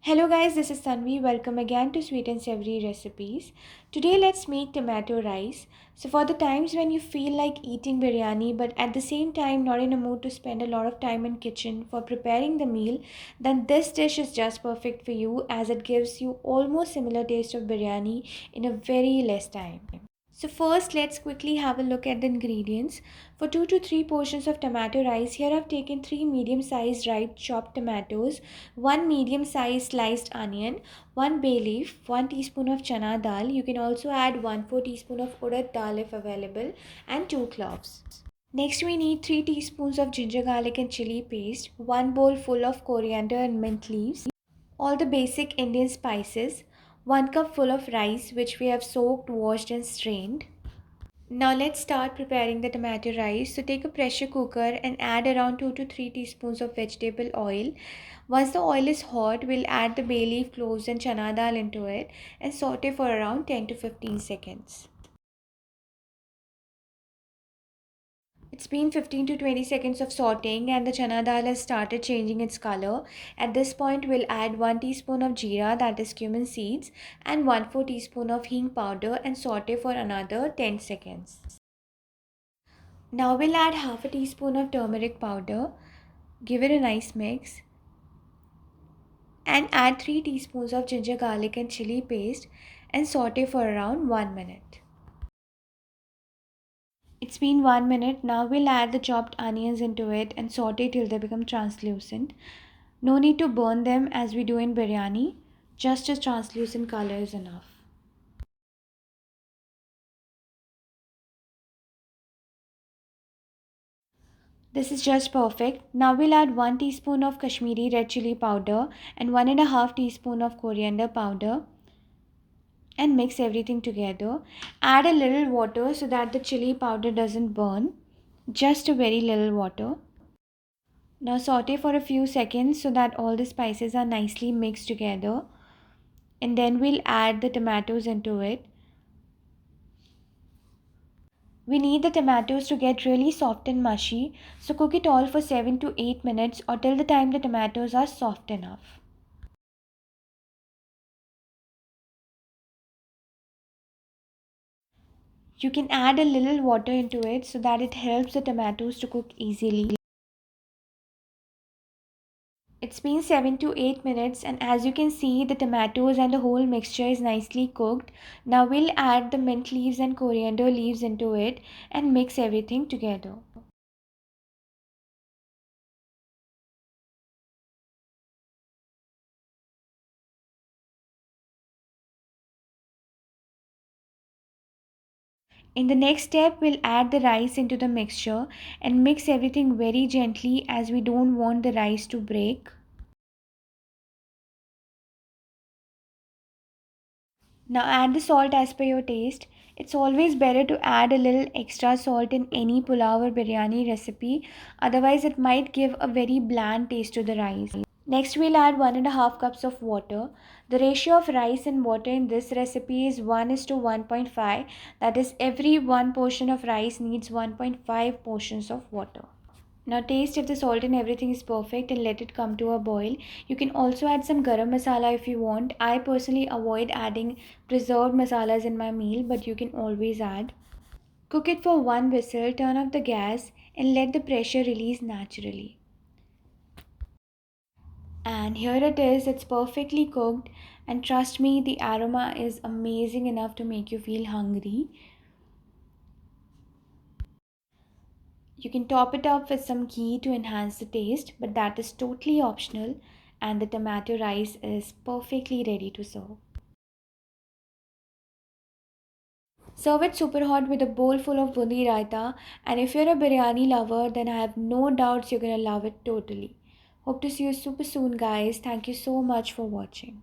Hello guys, this is Tanvi. Welcome again to Sweet and Savory Recipes. Today let's make tomato rice. So for the times when you feel like eating biryani but at the same time not in a mood to spend a lot of time in kitchen for preparing the meal, then this dish is just perfect for you as it gives you almost similar taste of biryani in a very less time. So first let's quickly have a look at the ingredients. For 2 to 3 portions of tomato rice, here I've taken 3 medium-sized ripe chopped tomatoes, 1 medium-sized sliced onion, 1 bay leaf, 1 teaspoon of chana dal. You can also add 1/4 teaspoon of urad dal if available, and 2 cloves. Next we need 3 teaspoons of ginger garlic and chili paste, 1 bowl full of coriander and mint leaves, all the basic Indian spices, 1 cup full of rice which we have soaked, washed and strained. Now let's start preparing the tomato rice. So take a pressure cooker and add around 2 to 3 teaspoons of vegetable oil. Once the oil is hot, we'll add the bay leaf, cloves and chana dal into it and saute for around 10 to 15 seconds. It's been 15 to 20 seconds of sauteing and the chana dal has started changing its color. At this point, we'll add 1 teaspoon of jeera, that is cumin seeds, and 1/4 teaspoon of hing powder and saute for another 10 seconds. Now we'll add half a teaspoon of turmeric powder, give it a nice mix, and add 3 teaspoons of ginger garlic and chili paste and saute for around 1 minute. It's been 1 minute. Now we'll add the chopped onions into it and saute till they become translucent. No need to burn them as we do in biryani, just a translucent color is enough. This is just perfect. Now we'll add 1 teaspoon of Kashmiri red chili powder and 1.5 teaspoon of coriander powder and mix everything together. Add a little water so that the chili powder doesn't burn. Just a very little water. Now saute for a few seconds so that all the spices are nicely mixed together. And then we'll add the tomatoes into it. We need the tomatoes to get really soft and mushy, so cook it all for 7 to 8 minutes or till the time the tomatoes are soft enough. You can add a little water into it so that it helps the tomatoes to cook easily. It's been 7 to 8 minutes and as you can see the tomatoes and the whole mixture is nicely cooked. Now we'll add the mint leaves and coriander leaves into it and mix everything together. In the next step, we'll add the rice into the mixture and mix everything very gently as we don't want the rice to break. Now add the salt as per your taste. It's always better to add a little extra salt in any pulao or biryani recipe, otherwise it might give a very bland taste to the rice. Next we'll add 1.5 cups of water. The ratio of rice and water in this recipe is 1 is to 1.5. That is every one portion of rice needs 1.5 portions of water. Now taste if the salt and everything is perfect and let it come to a boil. You can also add some garam masala if you want. I personally avoid adding preserved masalas in my meal, but you can always add. Cook it for one whistle, turn off the gas and let the pressure release naturally. And here it is, it's perfectly cooked and trust me the aroma is amazing enough to make you feel hungry. You can top it up with some ghee to enhance the taste, but that is totally optional and the tomato rice is perfectly ready to serve. Serve it super hot with a bowl full of bundi raita, and if you're a biryani lover then I have no doubts you're gonna love it totally. Hope to see you super soon guys. Thank you so much for watching.